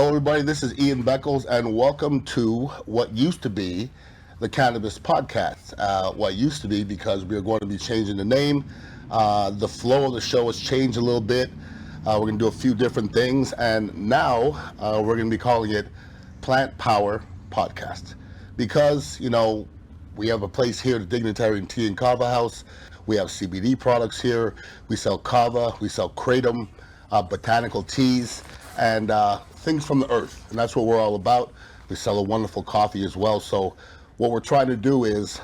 Hello, everybody. This is Ian Beckles, and welcome to what used to be the Cannabis Podcast. What used to be, because we are going to be changing the name. The flow of the show has changed a little bit. We're going to do a few different things, and now we're going to be calling it Plant Power Podcast. Because, we have a place here, the Dignitary and Tea and Kava House. We have CBD products here. We sell kava, we sell kratom, botanical teas, and things from the earth, and that's what we're all about. We sell a wonderful coffee as well. So what we're trying to do is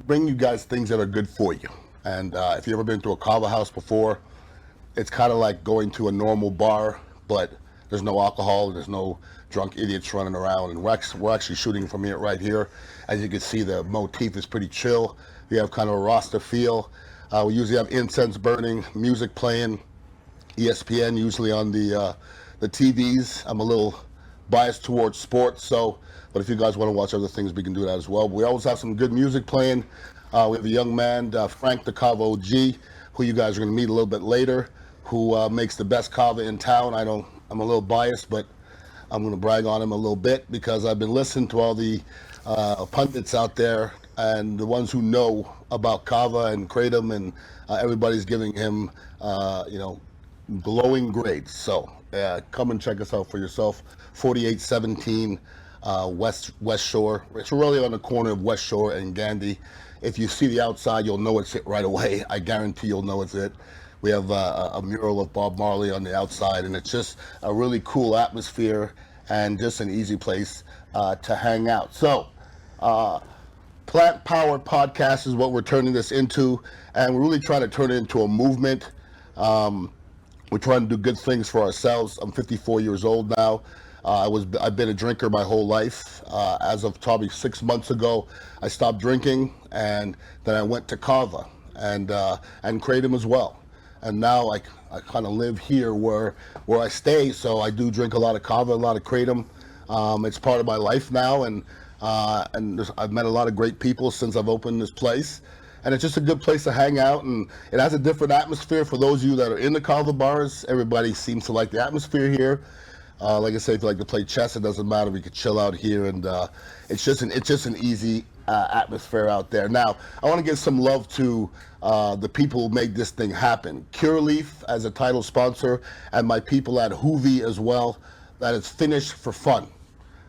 bring you guys things that are good for you. And if you've ever been to a kava house before, it's kind of like going to a normal bar, but there's no alcohol, there's no drunk idiots running around, and we're actually shooting from here right here. As you can see, the motif is pretty chill. We have kind of a Rasta feel. We usually have incense burning, music playing, ESPN usually on the TVs. I'm a little biased towards sports, but if you guys want to watch other things, we can do that as well. But we always have some good music playing. We have a young man, Frank the Kava OG, who you guys are going to meet a little bit later, who makes the best kava in town. I'm a little biased, but I'm going to brag on him a little bit because I've been listening to all the pundits out there and the ones who know about kava and kratom, and everybody's giving him, glowing grades. So come and check us out for yourself. 4817 West Shore. It's really on the corner of West Shore and Gandhi. If you see the outside, you'll know it's it right away. I guarantee you'll know it's it. We have a mural of Bob Marley on the outside, and it's just a really cool atmosphere and just an easy place to hang out. So Plant Power Podcast is what we're turning this into, and we're really trying to turn it into a movement. We're trying to do good things for ourselves. I'm 54 years old now. I've been a drinker my whole life. As of probably 6 months ago, I stopped drinking, and then I went to kava and kratom as well. And now I kind of live here where I stay, so I do drink a lot of kava, a lot of kratom. It's part of my life now, and I've met a lot of great people since I've opened this place. And it's just a good place to hang out, and it has a different atmosphere for those of you that are in the kava bars. Everybody seems to like the atmosphere here. Like I say, if you like to play chess, it doesn't matter. We could chill out here, and it's just an easy atmosphere out there. Now, I want to give some love to the people who make this thing happen. Curaleaf as a title sponsor, and my people at Hoovy as well. That is finished for fun.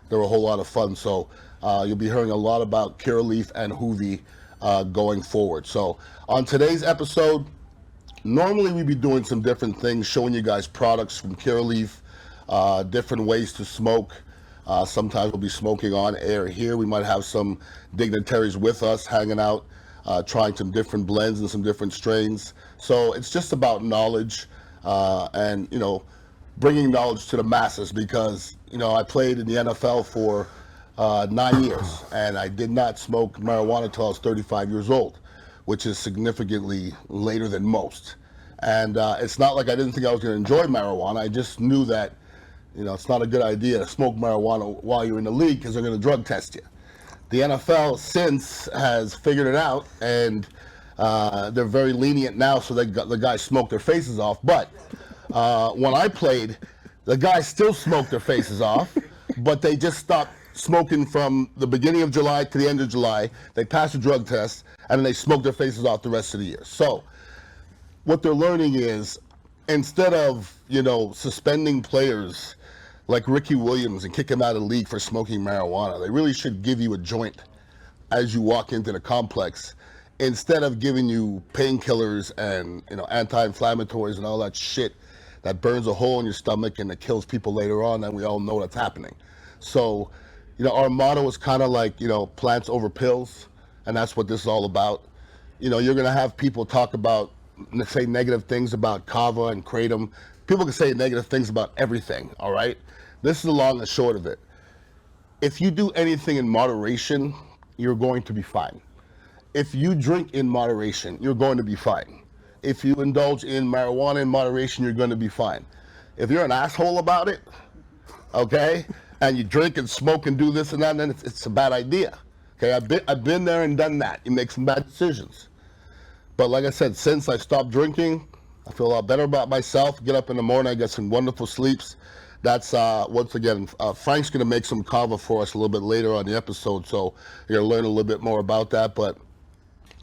They're a whole lot of fun. So you'll be hearing a lot about Curaleaf and Hoovy going forward. So on today's episode, normally we'd be doing some different things, showing you guys products from Curaleaf, different ways to smoke. Sometimes we'll be smoking on air here. We might have some dignitaries with us hanging out, trying some different blends and some different strains. So it's just about knowledge and bringing knowledge to the masses, because I played in the NFL for 9 years, and I did not smoke marijuana until I was 35 years old, which is significantly later than most. And it's not like I didn't think I was going to enjoy marijuana. I just knew that it's not a good idea to smoke marijuana while you're in the league, because they're going to drug test you. The NFL since has figured it out, and they're very lenient now, so the guys smoke their faces off. But when I played, the guys still smoked their faces off, but they just stopped smoking from the beginning of July to the end of July. They passed the drug test, and then they smoked their faces off the rest of the year. So what they're learning is, instead of suspending players like Ricky Williams and kick him out of the league for smoking marijuana, they really should give you a joint as you walk into the complex, instead of giving you painkillers and anti-inflammatories and all that shit that burns a hole in your stomach and that kills people later on, and we all know that's happening. So our motto is kind of like plants over pills, and that's what this is all about. You're going to have people talk about, say negative things about kava and kratom. People can say negative things about everything, all right? This is the long and short of it. If you do anything in moderation, you're going to be fine. If you drink in moderation, you're going to be fine. If you indulge in marijuana in moderation, you're going to be fine. If you're an asshole about it, okay, and you drink and smoke and do this and that, then it's a bad idea. Okay, I've been there and done that. You make some bad decisions. But like I said, since I stopped drinking, I feel a lot better about myself. Get up in the morning, I get some wonderful sleeps. That's once again, Frank's going to make some kava for us a little bit later on the episode, so you're going to learn a little bit more about that. But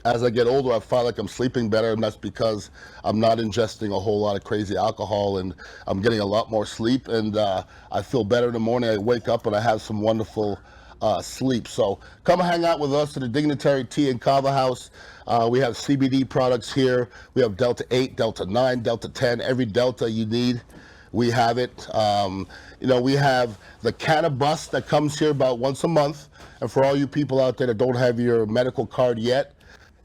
as I get older, I find like I'm sleeping better, and that's because I'm not ingesting a whole lot of crazy alcohol, and I'm getting a lot more sleep, and I feel better in the morning. I wake up and I have some wonderful sleep. So come hang out with us at the Dignitary Tea and Kava House. We have CBD products here. We have Delta 8, Delta 9, Delta 10, every Delta you need. We have it. We have the cannabis that comes here about once a month. And for all you people out there that don't have your medical card yet,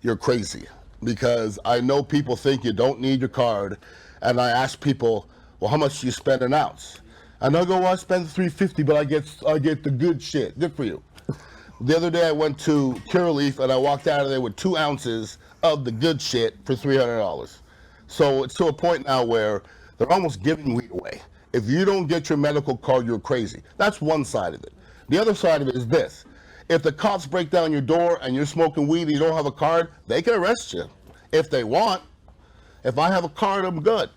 you're crazy. Because I know people think you don't need your card. And I ask people, well, how much do you spend an ounce? And I go, well, I spend $3.50, but I get the good shit. Good for you. The other day I went to Curaleaf and I walked out of there with 2 ounces of the good shit for $300. So it's to a point now where they're almost giving weed away. If you don't get your medical card, you're crazy. That's one side of it. The other side of it is this. If the cops break down your door and you're smoking weed and you don't have a card, they can arrest you if they want. If I have a card, I'm good.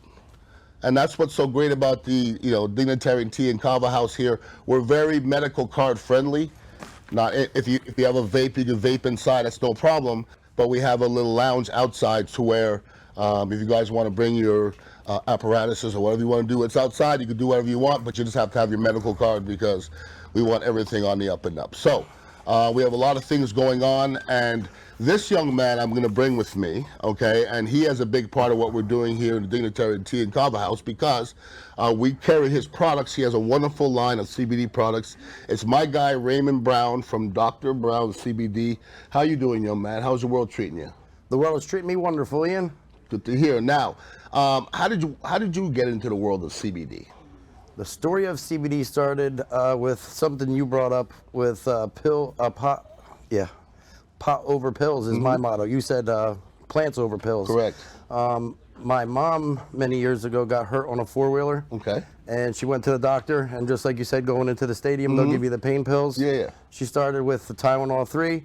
And that's what's so great about the Dignitary Tea and Kava House here. We're very medical card friendly. Now, if you have a vape, you can vape inside. That's no problem. But we have a little lounge outside to where if you guys want to bring your apparatuses or whatever you want to do, it's outside. You can do whatever you want, but you just have to have your medical card because we want everything on the up and up. So we have a lot of things going on, and this young man I'm going to bring with me, okay, and he has a big part of what we're doing here in the Dignitary Tea and Kava House because we carry his products. He has a wonderful line of CBD products. It's my guy Raymond Brown from Dr. Brown CBD. How you doing, young man? How's the world treating you? The world is treating me wonderful, Ian. Good to hear. Now, how did you get into the world of CBD? The story of CBD started with something you brought up with pot over pills is my motto. You said plants over pills. Correct. My mom many years ago got hurt on a four-wheeler. Okay. And she went to the doctor, and just like you said, going into the stadium, they'll give you the pain pills. Yeah. She started with the Tylenol 3.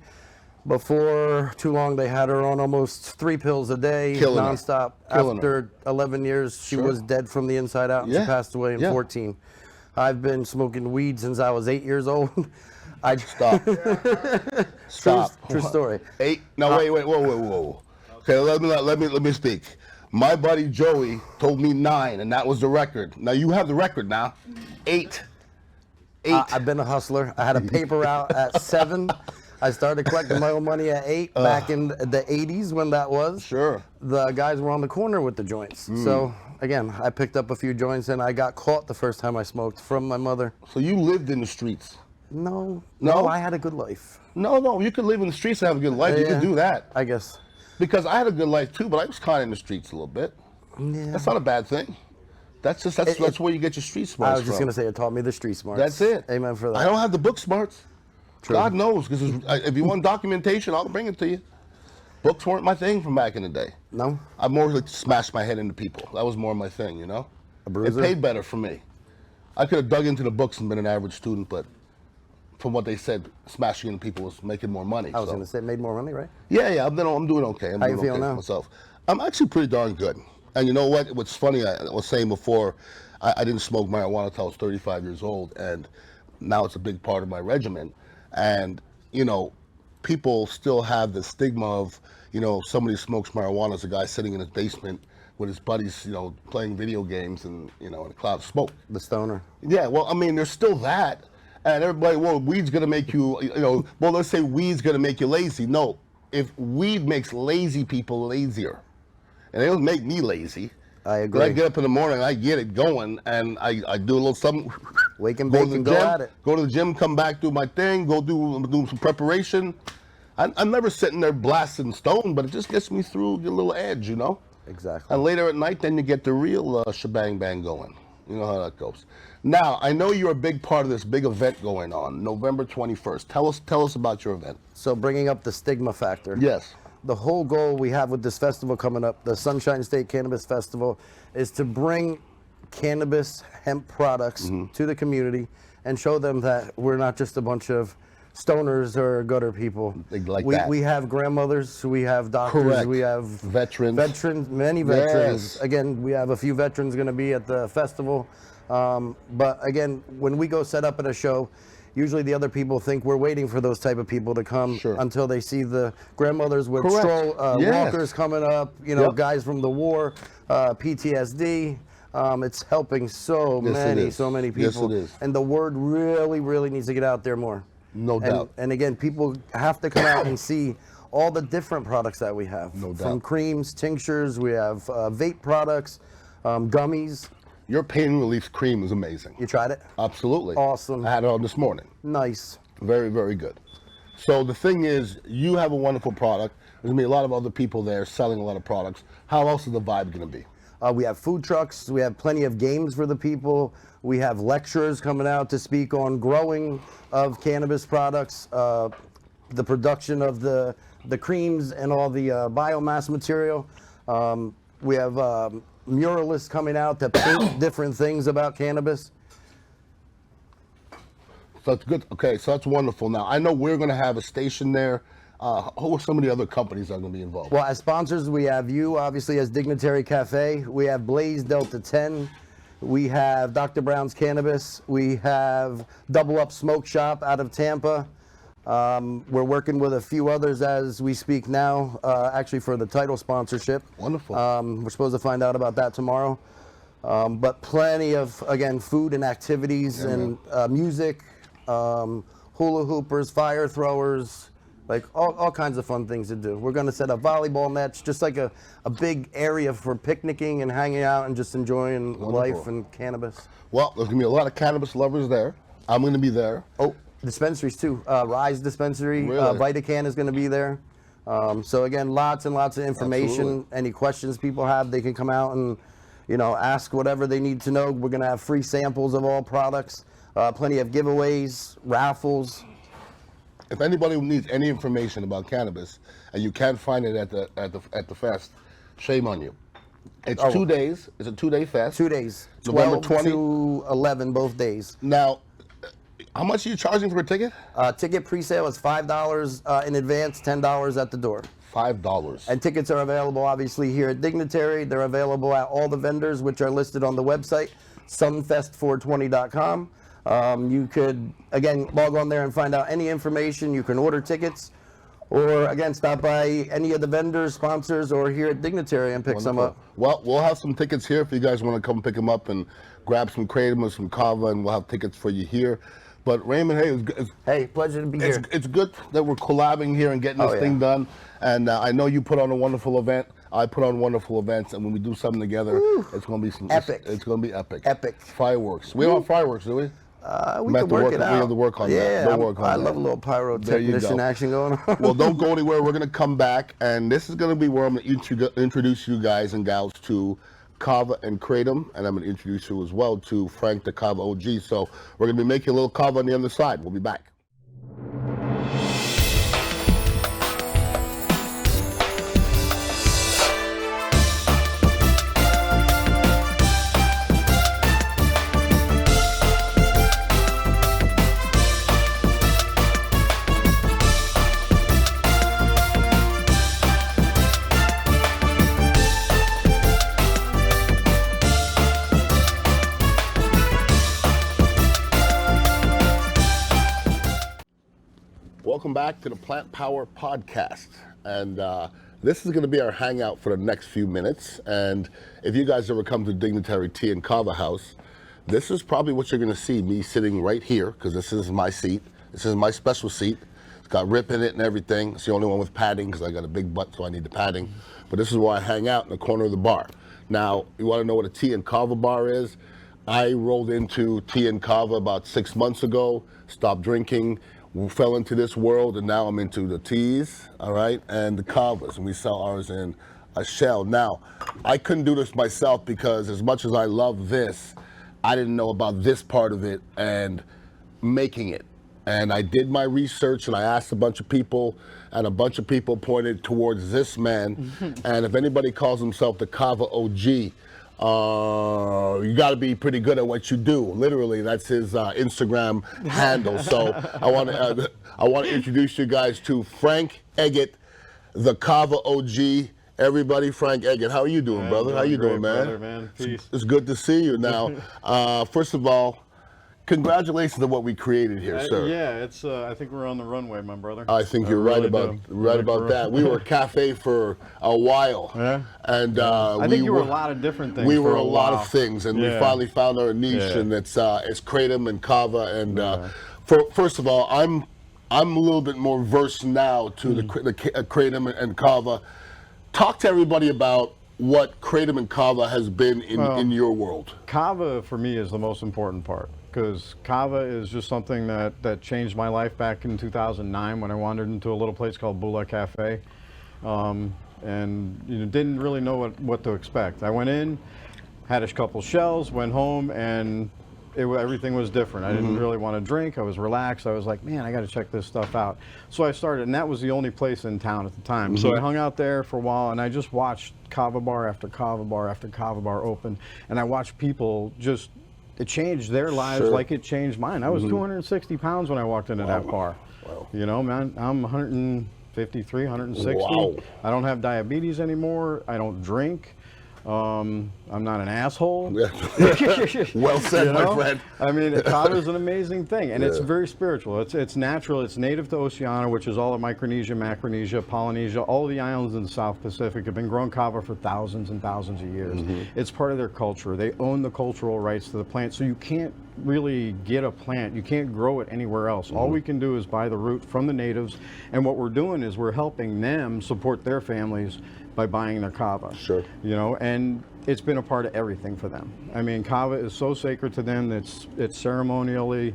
Before too long, they had her on almost 3 pills a day, nonstop. After 11 years, she was dead from the inside out, and she passed away in 14. I've been smoking weed since I was 8 years old. Stop. Stop. True story. 8? No, wait. Whoa. Okay, let me speak. My buddy Joey told me 9, and that was the record. Now you have the record now. 8. I've been a hustler. I had a paper route at 7. I started collecting my own money at 8 back in the 80s when that was. Sure. The guys were on the corner with the joints. So, again, I picked up a few joints and I got caught the first time I smoked from my mother. So you lived in the streets? No, I had a good life. No, you could live in the streets and have a good life. You could do that. I guess. Because I had a good life too, but I was kind of in the streets a little bit. Yeah. That's not a bad thing. That's where you get your street smarts I was just going to say, it taught me the street smarts. That's it. Amen for that. I don't have the book smarts. True. God knows, because if you want documentation, I'll bring it to you. Books weren't my thing from back in the day. No? I more like smashed my head into people. That was more my thing, you know? A bruiser? It paid better for me. I could have dug into the books and been an average student, but from what they said, smashing into people was making more money. I was going to say, made more money, right? Yeah, I'm doing okay. How you feel now? Myself. I'm actually pretty darn good. And you know what? What's funny, I was saying before, I didn't smoke marijuana until I was 35 years old, and now it's a big part of my regimen. And, people still have the stigma of, somebody smokes marijuana as a guy sitting in his basement with his buddies, playing video games and, in a cloud of smoke. The stoner. Yeah, well, I mean, there's still that. And everybody, well, weed's going to make you, let's say weed's going to make you lazy. No, if weed makes lazy people lazier, and it doesn't make me lazy. I agree. When I get up in the morning, I get it going, and I do a little something. Wake and bake and go at it. Go to the gym, come back, do my thing, go do some preparation. I'm never sitting there blasting stone, but it just gets me through your little edge, Exactly. And later at night, then you get the real shebang bang going. You know how that goes. Now, I know you're a big part of this big event going on, November 21st. Tell us about your event. So bringing up the stigma factor. Yes. The whole goal we have with this festival coming up, the Sunshine State Cannabis Festival, is to bring cannabis hemp products to the community and show them that we're not just a bunch of stoners or gutter people. Like that. We have grandmothers, we have doctors, Correct. we have veterans, many veterans. Yes. Again, we have a few veterans going to be at the festival. But again, when we go set up at a show, usually the other people think we're waiting for those type of people to come until they see the grandmothers with walkers coming up, you know, guys from the war, PTSD. It's helping so many people. Yes, it is. And the word really, really needs to get out there more. No doubt. And again, people have to come out and see all the different products that we have. No doubt. From creams, tinctures, we have vape products, gummies. Your pain relief cream is amazing. You tried it? Absolutely. Awesome. I had it on this morning. Nice. Very, very good. So the thing is, you have a wonderful product. There's going to be a lot of other people there selling a lot of products. How else is the vibe going to be? We have food trucks. We have plenty of games for the people. We have lecturers coming out to speak on growing of cannabis products, the production of the creams and all the biomass material. We have muralists coming out to paint different things about cannabis. So that's good. Okay, so that's wonderful. Now, I know we're going to have a station there. Who are some of the other companies that are going to be involved? Well, as sponsors, we have you, obviously, as Dignitary Cafe. We have Blaze Delta 10. We have Dr. Brown's Cannabis. We have Double Up Smoke Shop out of Tampa. We're working with a few others as we speak now, actually for the title sponsorship. Wonderful. We're supposed to find out about that tomorrow. But plenty of, again, food and activities and music, hula hoopers, fire throwers, like all kinds of fun things to do. We're going to set up volleyball nets, just like a big area for picnicking and hanging out and just enjoying life and cannabis. Well, there's going to be a lot of cannabis lovers there. I'm going to be there. Oh, dispensaries too. Rise Dispensary, Really? Vitacan is going to be there. So again, lots and lots of information. Absolutely. Any questions people have, they can come out and, you know, ask whatever they need to know. We're going to have free samples of all products, plenty of giveaways, raffles. If anybody needs any information about cannabis and you can't find it at the fest, shame on you. It's 2 days. It's a 2-day fest. 2 days. November 12 to 11 both days. Now, how much are you charging for a ticket? Ticket pre-sale is $5 in advance, $10 at the door. $5. And tickets are available, obviously, here at Dignitary. They're available at all the vendors, which are listed on the website, sunfest420.com. You could, again, log on there and find out any information. You can order tickets or, again, stop by any of the vendors, sponsors, or here at Dignitary and pick some up. Well, we'll have some tickets here if you guys want to come pick them up and grab some Kratom or some Kava, and we'll have tickets for you here. But Raymond, hey, pleasure to be here. It's good that we're collabing here and getting this thing done. And I know you put on a wonderful event. I put on wonderful events, and when we do something together, it's going to be epic. It's going to be epic. Epic. Fireworks. We don't have fireworks, do we? We can work it out. We have to work on that. Yeah, I love a little pyrotechnician action going on. Well, don't go anywhere. We're going to come back, and this is going to be where I'm going to introduce you guys and gals to Kava and Kratom, and I'm going to introduce you as well to Frank the Kava OG. So we're going to be making a little Kava on the other side. We'll be back. Welcome back to the Plant Power Podcast, and this is going to be our hangout for the next few minutes. And if you guys ever come to Dignitary Tea and Kava House, this is probably what you're going to see, me sitting right here, because this is my seat. This is my special seat. It's got rip in it and everything. It's the only one with padding because I got a big butt, so I need the padding. But this is where I hang out in the corner of the bar. Now, you want to know what a tea and kava bar is? I rolled into tea and kava about 6 months ago, stopped drinking, fell into this world, and now I'm into the teas, all right, and the kavas, and we sell ours in a shell. Now, I couldn't do this myself because as much as I love this, I didn't know about this part of it and making it. And I did my research and I asked a bunch of people, and a bunch of people pointed towards this man. And if anybody calls himself the Kava OG, You got to be pretty good at what you do. Literally, that's his Instagram handle. So I want to introduce you guys to Frank Eggett, the Kava OG. Everybody, Frank Eggett, how are you doing, brother? How you doing, man? Brother, man. Peace. It's good to see you. Now, first of all, congratulations on what we created here, sir. Yeah, it's. I think we're on the runway, my brother. I think you're right about that. We were a cafe for a while, and I think you were a lot of different things. We were a lot of things, and we finally found our niche, and it's kratom and kava. And first of all, I'm a little bit more versed now to the kratom and kava. Talk to everybody about what kratom and kava has been in your world. Kava for me is the most important part, because kava is just something that changed my life back in 2009 when I wandered into a little place called Bula Cafe, and didn't really know what to expect. I went in, had a couple shells, went home, and everything was different. I didn't really want to drink. I was relaxed. I was like, man, I got to check this stuff out. So I started, and that was the only place in town at the time. So I hung out there for a while, and I just watched kava bar after kava bar after kava bar open, and I watched people just, it changed their lives like it changed mine. I was 260 pounds when I walked into that bar. Wow. You know, man, I'm 153, 160. Wow. I don't have diabetes anymore. I don't drink. I'm not an asshole. Well said, my friend. I mean, kava is an amazing thing, and it's very spiritual. It's natural. It's native to Oceania, which is all of Micronesia, Macronesia, Polynesia. All of the islands in the South Pacific have been growing kava for thousands and thousands of years. It's part of their culture. They own the cultural rights to the plant, so you can't really get a plant. You can't grow it anywhere else. All we can do is buy the root from the natives, and what we're doing is we're helping them support their families by buying their kava. Sure. You know, and it's been a part of everything for them. I mean, kava is so sacred to them that it's ceremonially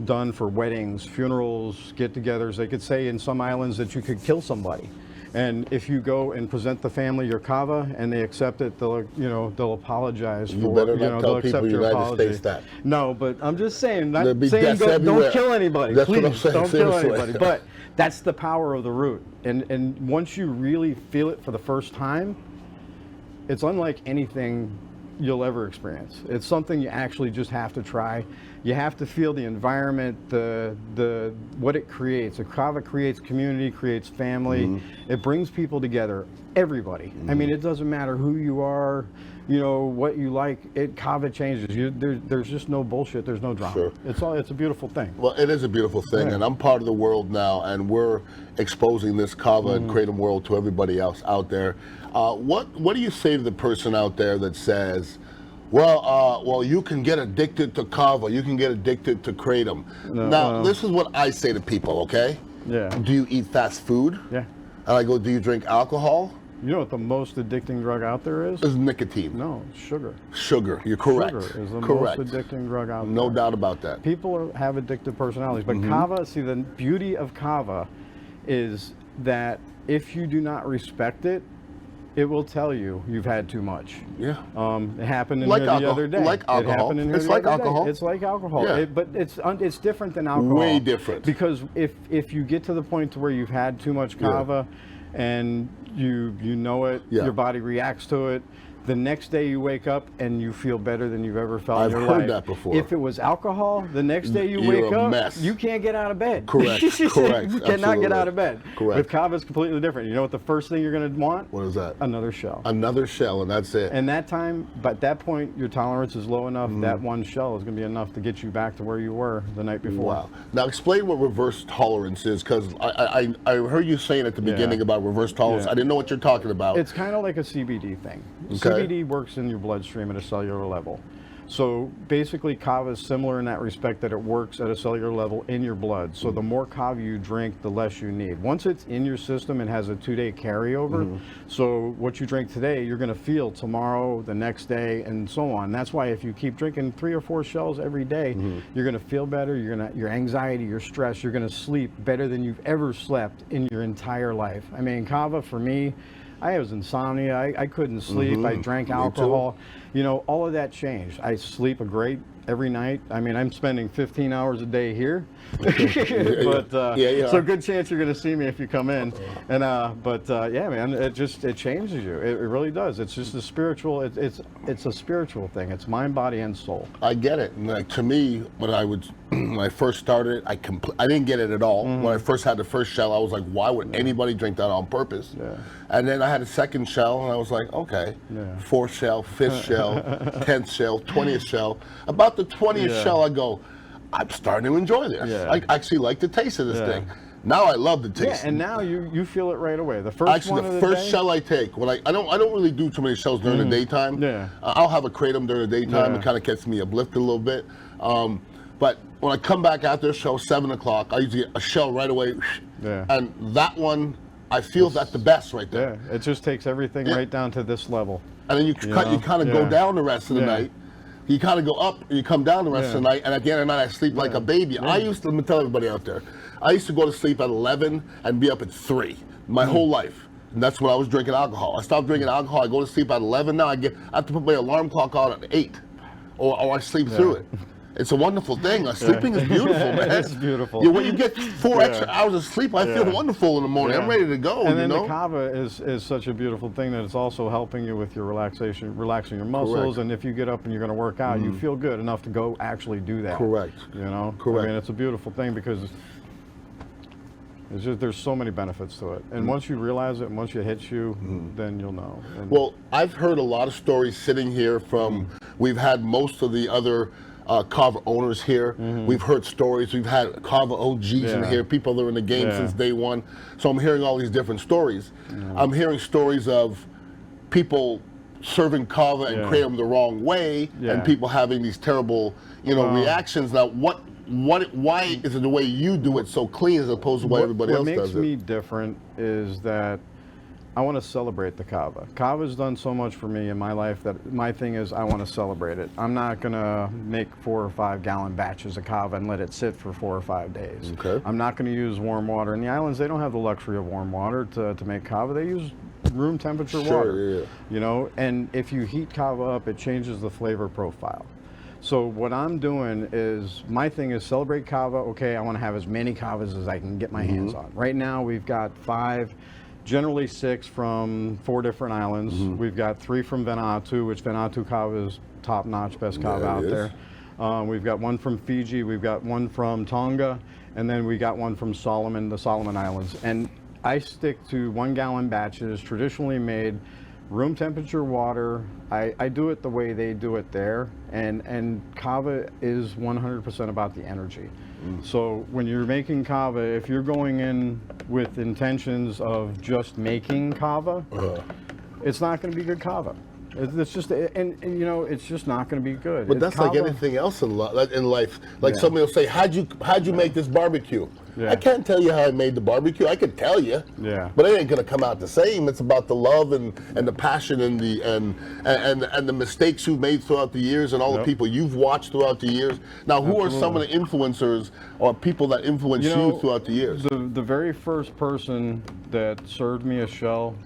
done for weddings, funerals, get-togethers. They could say in some islands that you could kill somebody, and if you go and present the family your kava and they accept it, they'll apologize for. You better not tell they'll people accept your United apology. States that. No, but I'm just saying, There'll be saying deaths everywhere. don't kill anybody. That's please, what I'm saying, don't kill seriously. anybody. But that's the power of the root, and once you really feel it for the first time, it's unlike anything you'll ever experience. It's something you actually just have to try. You have to feel the environment, the what it creates. The kava creates community, creates family. It brings people together, everybody. I mean, it doesn't matter who you are, what you like. Kava changes. There's just no bullshit. There's no drama. Sure. It's a beautiful thing. Well, it is a beautiful thing, and I'm part of the world now, and we're exposing this kava and kratom world to everybody else out there. What do you say to the person out there that says, well, you can get addicted to kava, you can get addicted to kratom? Now, this is what I say to people, okay? Yeah. Do you eat fast food? Yeah. And I go, do you drink alcohol? You know what the most addicting drug out there is? Is nicotine. No, sugar. Sugar, you're correct. Sugar is the correct. most addicting drug out there. No doubt about that. People have addictive personalities, but kava, see, the beauty of kava is that if you do not respect it, it will tell you you've had too much. Yeah. It happened in Like here the other day. Like alcohol. It happened in here It's the like other day. alcohol. It's like alcohol. Yeah. But it's different than alcohol. Way different. Because if you get to the point to where you've had too much kava, and you know it, your body reacts to it. The next day you wake up and you feel better than you've ever felt in your life. I've heard that before. If it was alcohol, the next day you wake up, mess. you can't get out of bed. Correct. Correct. You cannot get out of bed. Correct. With kava, it's completely different. You know what the first thing you're going to want? What is that? Another shell. Another shell, and that's it. And that time, but at that point, your tolerance is low enough. That one shell is going to be enough to get you back to where you were the night before. Wow. Now explain what reverse tolerance is, because I heard you saying at the beginning about reverse tolerance. I didn't know what you're talking about. It's kind of like a CBD thing. Okay. CBD works in your bloodstream at a cellular level. So basically kava is similar in that respect, that it works at a cellular level in your blood. So the more kava you drink, the less you need. Once it's in your system, it has a 2-day carryover. So what you drink today, you're going to feel tomorrow, the next day, and so on. That's why if you keep drinking 3 or 4 shells every day, you're going to feel better. Your anxiety, your stress, you're going to sleep better than you've ever slept in your entire life. I mean, kava for me, I was insomnia. I couldn't sleep. I drank alcohol. all of that changed. I sleep a great every night. I mean, I'm spending 15 hours a day here, but so good chance you're going to see me if you come in. And yeah, man, it changes you. It really does. It's just a spiritual. It's a spiritual thing. It's mind, body, and soul. I get it. And like, to me, when I first started, I didn't get it at all. When I first had the first shell, I was like, why would anybody drink that on purpose? Yeah. And then I had a second shell, and I was like, okay, fourth shell, fifth shell, 10th shell, 20th shell. About the 20th shell, I go, I'm starting to enjoy this. Yeah. I actually like the taste of this thing. Now I love the taste. Yeah, and now you feel it right away. The first shell I take, when I don't really do too many shells during the daytime. Yeah. I'll have a kratom during the daytime. It kind of gets me uplifted a little bit. But when I come back after a show, 7 o'clock, I usually get a shell right away. Yeah. And that one, I feel that's the best right there. Yeah, it just takes everything right down to this level. And then you kind of go down the rest of the night. You kind of go up and you come down the rest of the night. And at the end of the night, I sleep like a baby. I used to, let me tell everybody out there, I used to go to sleep at 11 and be up at 3 my whole life. And that's when I was drinking alcohol. I stopped drinking alcohol. I go to sleep at 11. Now I have to put my alarm clock on at 8 or I sleep through it. It's a wonderful thing. Sleeping is beautiful, man. It's beautiful. When you get 4 extra hours of sleep, I feel wonderful in the morning. I'm ready to go. And then the kava is such a beautiful thing that it's also helping you with your relaxing your muscles. Correct. And if you get up and you're going to work out, you feel good enough to go actually do that. Correct. Correct. I mean, it's a beautiful thing because it's just, there's so many benefits to it. And once you realize it, and once it hits you, then you'll know. And well, I've heard a lot of stories sitting here from, we've had most of the other kava owners here. We've heard stories. We've had kava OGs in here, people that are in the game since day one. So I'm hearing all these different stories. I'm hearing stories of people serving kava and kratom the wrong way, and people having these terrible, reactions. Now, why is it the way you do it so clean as opposed to why everybody else does it? What makes me different is that I want to celebrate the kava. Kava's done so much for me in my life that my thing is I want to celebrate it. I'm not going to make 4 or 5 gallon batches of kava and let it sit for 4 or 5 days. Okay. I'm not going to use warm water. In the islands, they don't have the luxury of warm water to make kava. They use room temperature water. And if you heat kava up, it changes the flavor profile. So what I'm doing is, my thing is celebrate kava. Okay, I want to have as many kavas as I can get my hands on. Right now, we've got 5. Generally 6 from 4 different islands. We've got 3 from Vanuatu, which Vanuatu kava is top-notch, best kava out there. We've got 1 from Fiji, we've got 1 from Tonga, and then we got 1 from the Solomon Islands. And I stick to 1 gallon batches, traditionally made, room temperature water. I do it the way they do it there, and kava is 100% about the energy. So when you're making kava, if you're going in with intentions of just making kava, it's not going to be good kava. It's just, and it's just not going to be good. But that's like anything else in life. Like somebody will say, how'd you make this barbecue? I can't tell you how I made the barbecue. I could tell you. But it ain't going to come out the same. It's about the love and the passion and the mistakes you've made throughout the years and all the people you've watched throughout the years. Now, who are some of the influencers or people that influenced you throughout the years? The very first person that served me a shell,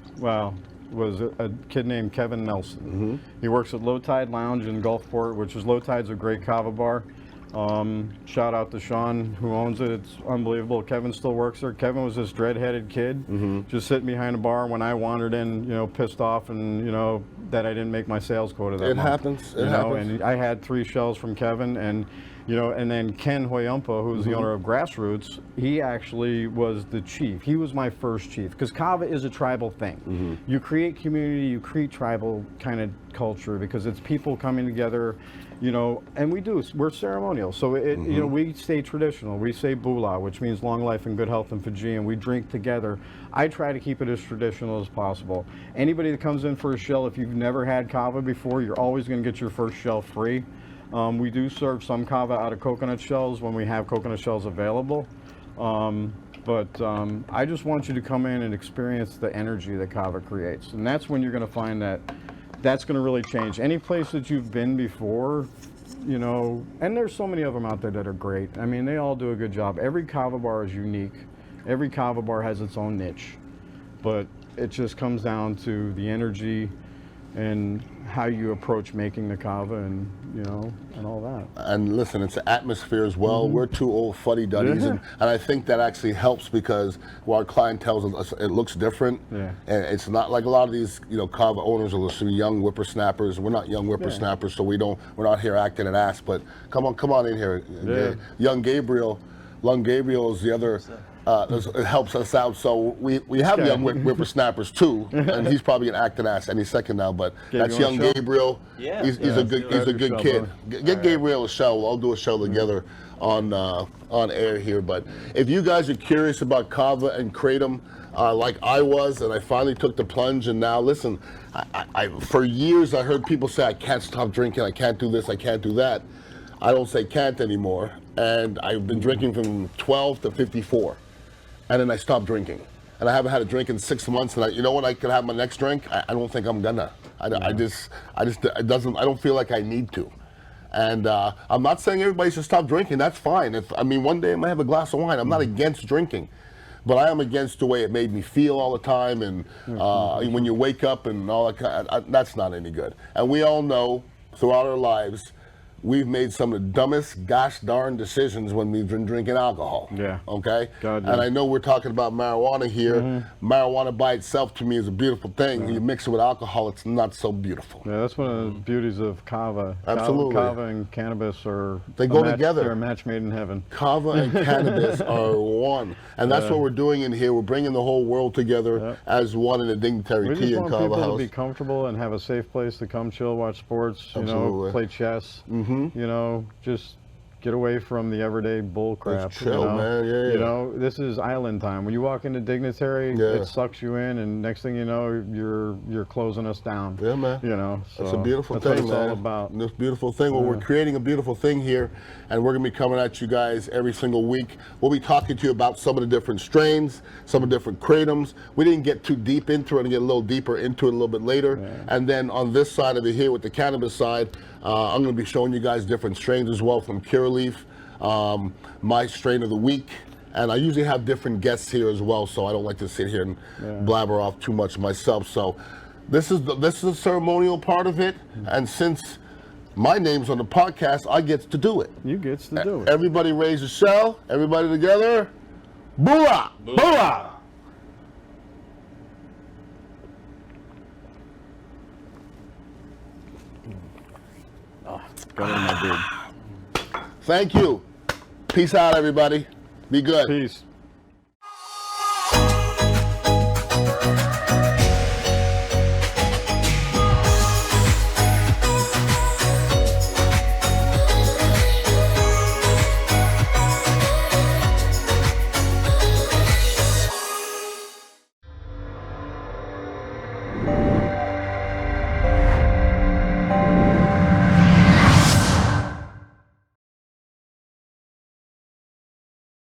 was a kid named Kevin Nelson. He works at Low Tide Lounge in Gulfport, which is Low Tide's a great kava bar. Shout out to Sean who owns it. It's unbelievable. Kevin still works there. Kevin was this dread-headed kid, just sitting behind a bar when I wandered in, pissed off and that I didn't make my sales quota that month. Happens. It happens. And I had 3 shells from Kevin, and and then Ken Hoyumpa, who's the owner of Grassroots, he actually was the chief. He was my first chief, because kava is a tribal thing. You create community, you create tribal kind of culture, because it's people coming together, and we're ceremonial. So we stay traditional. We say bula, which means long life and good health in Fijian. We drink together. I try to keep it as traditional as possible. Anybody that comes in for a shell, if you've never had kava before, you're always going to get your first shell free. We do serve some kava out of coconut shells when we have coconut shells available. But I just want you to come in and experience the energy that kava creates. And that's when you're going to find that that's going to really change. Any place that you've been before, and there's so many of them out there that are great. I mean, they all do a good job. Every kava bar is unique. Every kava bar has its own niche. But it just comes down to the energy and how you approach making the cava, and and all that. And listen, it's an atmosphere as well. We're two old fuddy-duddies, and I think that actually helps because our clientele, it looks different. Yeah. And it's not like a lot of these, cava owners are some young whippersnappers. We're not young whippersnappers, so we're not here acting an ass. But come on in here. Yeah. Young Gabriel is the other. It helps us out. So we have young whippersnappers too, and he's probably gonna act an ass any second now. But that's young Gabriel. Yeah. He's a good kid. Get Gabriel a show. I'll do a show together on air here. But if you guys are curious about kava and kratom, like I was, and I finally took the plunge, and now listen, I for years I heard people say I can't stop drinking, I can't do this, I can't do that. I don't say can't anymore, and I've been drinking from 12 to 54. And then I stopped drinking, and I haven't had a drink in 6 months. And when I could have my next drink, I don't think I'm gonna. I don't feel like I need to. And I'm not saying everybody should stop drinking. That's fine. One day I might have a glass of wine. I'm not against drinking, but I am against the way it made me feel all the time. And when you wake up and all that, that's not any good. And we all know throughout our lives, we've made some of the dumbest gosh darn decisions when we've been drinking alcohol. Yeah. Okay? God, yeah. And I know we're talking about marijuana here. Marijuana by itself to me is a beautiful thing. When you mix it with alcohol, it's not so beautiful. Yeah, that's one of the beauties of kava. Absolutely. Kava and cannabis they go together. They're a match made in heaven. Kava and cannabis are one. And that's what we're doing in here. We're bringing the whole world together as one in a dignitary tea and kava house. We just want people to be comfortable and have a safe place to come chill, watch sports, play chess. Just get away from the everyday bull crap. Just chill, man. Yeah. This is island time. When you walk into Dignitary, it sucks you in, and next thing you know, you're closing us down. Yeah, man. So it's a beautiful that's thing, what it's man. all about. This beautiful thing. Well, we're creating a beautiful thing here, and we're gonna be coming at you guys every single week. We'll be talking to you about some of the different strains, some of the different kratums. We didn't get too deep into it, and get a little deeper into it a little bit later. Yeah. And then on this side of it here, with the cannabis side, I'm going to be showing you guys different strains as well from Curaleaf, my strain of the week, and I usually have different guests here as well, so I don't like to sit here and blabber off too much myself. So this is the ceremonial part of it, and since my name's on the podcast, I get to do it. You get to do it. Everybody raise a shell. Everybody together. Booyah! Booyah! Got it in my beard. Thank you. Peace out, everybody. Be good. Peace.